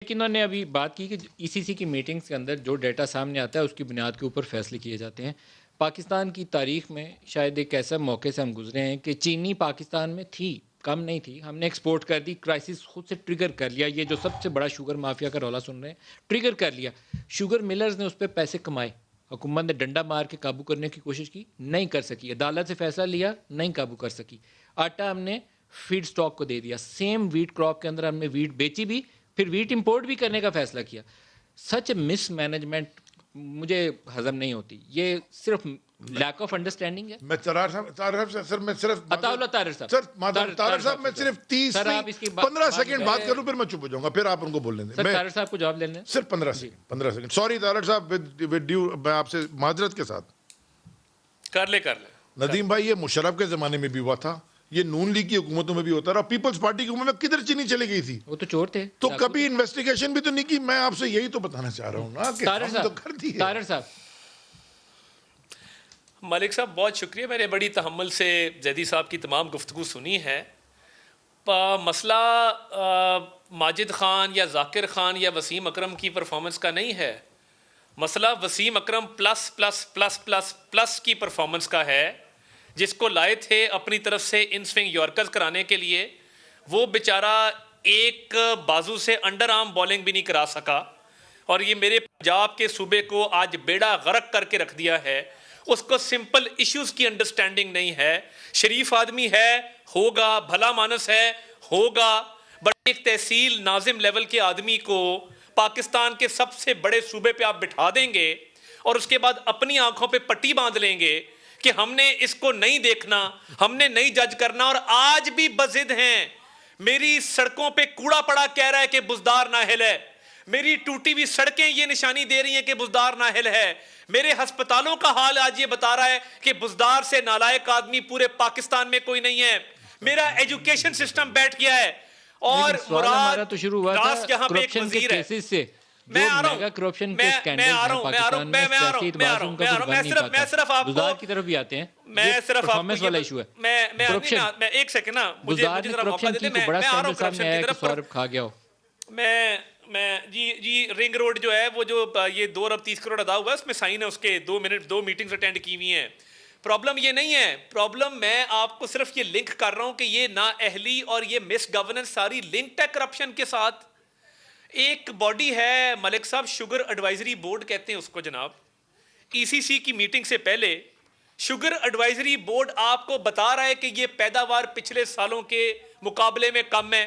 لیکن انہوں نے ابھی بات کی کہ ای سی سی کی میٹنگز کے اندر جو ڈیٹا سامنے آتا ہے اس کی بنیاد کے اوپر فیصلے کیے جاتے ہیں. پاکستان کی تاریخ میں شاید ایک ایسا موقع سے ہم گزرے ہیں کہ چینی پاکستان میں تھی، کم نہیں تھی، ہم نے ایکسپورٹ کر دی، کرائسس خود سے ٹریگر کر لیا. یہ جو سب سے بڑا شوگر مافیا کا رولا سن رہے ہیں، ٹریگر کر لیا. شوگر ملرز نے اس پہ پیسے کمائے، حکومت نے ڈنڈا مار کے قابو کرنے کی کوشش کی، نہیں کر سکی. عدالت سے فیصلہ لیا، نہیں قابو کر سکی. آٹا ہم نے فیڈ سٹاک کو دے دیا. سیم ویٹ کراپ کے اندر ہم نے ویٹ بیچی بھی، پھر ویٹ امپورٹ بھی کرنے کا فیصلہ کیا. سچ مس مینجمنٹ مجھے ہضم نہیں ہوتی. یہ صرف لیک آف انڈرسٹینڈنگ ہے. میں طاہر صاحب سر میں صرف عطا اللہ طاہر صاحب سر طاہر صاحب میں صرف 15 سیکنڈ بات کروں پھر میں چپ ہو جاؤں گا، پھر آپ ان کو بول لیں گے. سر طاہر صاحب کو جواب لینا ہے صرف 15 سیکنڈ. سوری طاہر صاحب ود ڈیو، میں آپ سے معذرت کے ساتھ کر لے ندیم بھائی، یہ مشرف کے زمانے میں بھی ہوا تھا، یہ نون لیگ کی حکومتوں میں بھی ہوتا رہا. پیپلز پارٹی کی حکومت میں کدھر چینی چلے گئی تھی؟ وہ تو چور تھے. تو کبھی انویسٹیگیشن بھی تو نہیں کی. میں آپ سے یہی تو بتانا چاہ رہا ہوں نا کہ ہم تو کر دیے. طاہر صاحب ملک صاحب بہت شکریہ، میں نے بڑی تحمل سے زیدی صاحب کی تمام گفتگو سنی ہے. مسئلہ ماجد خان یا ذاکر خان یا وسیم اکرم کی پرفارمنس کا نہیں ہے، مسئلہ Wasim Akram plus plus plus plus plus کی پرفارمنس کا ہے، جس کو لائے تھے اپنی طرف سے ان سوئنگ یارکرز کرانے کے لیے. وہ بیچارہ ایک بازو سے انڈر آرم بولنگ بھی نہیں کرا سکا، اور یہ میرے پنجاب کے صوبے کو آج بیڑا غرق کر کے رکھ دیا ہے. اس کو سمپل ایشوز کی انڈرسٹینڈنگ نہیں ہے. شریف آدمی ہے، ہوگا، بھلا مانس ہے، ہوگا، بٹ ایک تحصیل ناظم لیول کے آدمی کو پاکستان کے سب سے بڑے صوبے پہ آپ بٹھا دیں گے اور اس کے بعد اپنی آنکھوں پہ پٹی باندھ لیں گے کہ ہم نے اس کو نہیں دیکھنا، ہم نے نہیں جج کرنا. اور آج بھی بضد ہیں. میری سڑکوں پہ کوڑا پڑا کہہ رہا ہے کہ بزدار نااہل ہے. میری ٹوٹی ہوئی سڑکیں یہ نشانی دے رہی ہیں کہ بزدار نااہل ہے. میرے ہسپتالوں کا حال آج یہ بتا رہا ہے کہ بزدار سے نالائق آدمی پورے پاکستان میں کوئی نہیں ہے. میرا ایجوکیشن سسٹم بیٹھ گیا ہے. اور مراد تو شروع ہوا تھا یہاں پہ ایک کرپشن کے وزیر ہے. کیسز سے. میں آ رہا ہوں، کرپشن کے سکینڈلز ہیں پاکستان میں، سیاسی اعتبار سے ان کا کچھ بن نہیں پاتا. میں صرف آپ بزدار کی طرف بھی آتے ہیں. میں صرف پرفارمنس والا ایشو ہے. میں ایک سیکنڈ نا، مجھے ذرا موقع دے دیں. میں آ رہا ہوں کرپشن کی طرف. سورب کھا گیا ہو. میں جی رنگ روڈ جو ہے وہ جو یہ 2 ارب 30 کروڑ ادا ہوا ہے، اس میں سائن ہے اس کے. 2 میٹنگز اٹینڈ کی ہوئی ہیں. پرابلم یہ نہیں ہے. پرابلم میں آپ کو صرف یہ لنک کر رہا ہوں کہ یہ نااہلی اور یہ مس گورننس ساری لنکڈ ہے کرپشن کے ساتھ. ایک باڈی ہے ملک صاحب، شوگر ایڈوائزری بورڈ کہتے ہیں اس کو جناب. ای سی سی کی میٹنگ سے پہلے شوگر ایڈوائزری بورڈ آپ کو بتا رہا ہے کہ یہ پیداوار پچھلے سالوں کے مقابلے میں کم ہے.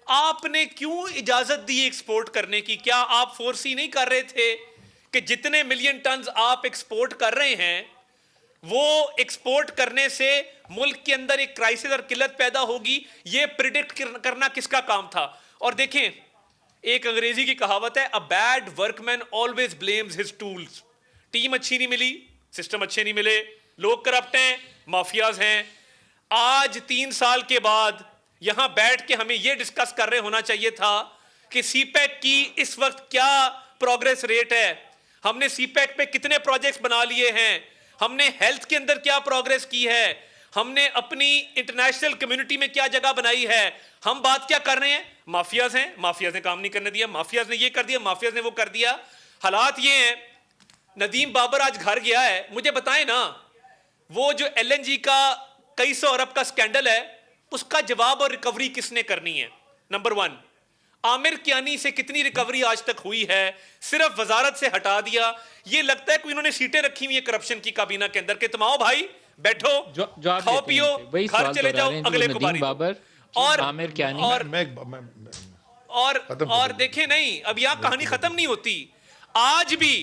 آپ نے کیوں اجازت دی ایکسپورٹ کرنے کی؟ کیا آپ فورسی نہیں کر رہے تھے کہ جتنے ملین ٹنز آپ ایکسپورٹ کر رہے ہیں وہ ایکسپورٹ کرنے سے ملک کے اندر ایک کرائسس اور قلت پیدا ہوگی؟ یہ پریڈکٹ کرنا کس کا کام تھا؟ اور دیکھیں، ایک انگریزی کی کہاوت ہے، a bad workman always blames his tools. Team اچھی نہیں ملی، سسٹم اچھے نہیں ملے، لوگ کرپٹ ہیں، مافیاز ہیں. آج 3 سال کے بعد یہاں بیٹھ کے ہمیں یہ ڈسکس کر رہے ہونا چاہیے تھا کہ سی پیک کی اس وقت کیا پروگریس ریٹ ہے، ہم نے سی پیک پہ کتنے پروجیکٹس بنا لیے ہیں، ہم نے ہیلتھ کے اندر کیا پروگریس کی ہے، ہم نے اپنی انٹرنیشنل کمیونٹی میں کیا جگہ بنائی ہے. ہم بات کیا کر رہے ہیں؟ مافیاز ہیں، مافیاز نے کام نہیں کرنے دیا، مافیاز نے یہ کر دیا، مافیاز نے وہ کر دیا. حالات یہ ہیں. ندیم بابر آج گھر گیا ہے، مجھے بتائیں نا، وہ جو ایل این جی کا کئی 100 ارب کا سکینڈل ہے، اس کا جواب اور ریکوری کس نے کرنی ہے؟ نمبر 1، عامر کیانی سے کتنی ریکوری آج تک ہوئی ہے؟ صرف وزارت سے ہٹا دیا. یہ لگتا ہے کہ انہوں نے سیٹیں رکھی ہوئی ہیں کرپشن کی کابینہ کے اندر کہ تماؤ بھائی بیٹھو، کھاؤ پیو، گھر چلے جاؤ، اگلے کو باری. اور دیکھیں نہیں، اب یہاں کہانی ختم نہیں ہوتی. آج بھی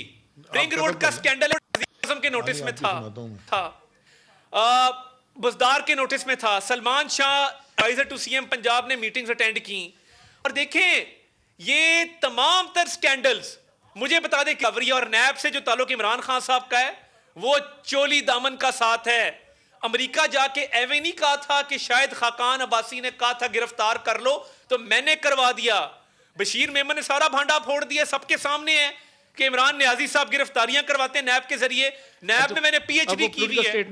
رنگ روڈ کا سکینڈل اعظم کے نوٹس میں تھا، بزدار کے نوٹس میں تھا. Salman Shah adviser to CM ایم پنجاب نے میٹنگز اٹینڈ کی. اور دیکھیں یہ تمام تر سکینڈلز، مجھے بتا دیں کیوری اور نیب سے جو تعلق عمران خان صاحب کا ہے وہ چولی دامن کا ساتھ ہے. امریکہ جا کے ایویں نہیں کہا تھا کہ شاید خاقان عباسی نے کہا تھا گرفتار کر لو تو میں نے کروا دیا. بشیر میمن نے سارا بھانڈا پھوڑ دیا، سب کے سامنے ہے کہ عمران نیازی صاحب گرفتاریاں کرواتے ہیں نیب کے ذریعے. نیب میں میں نے پی ایچ ڈی کی ہوئی ہے.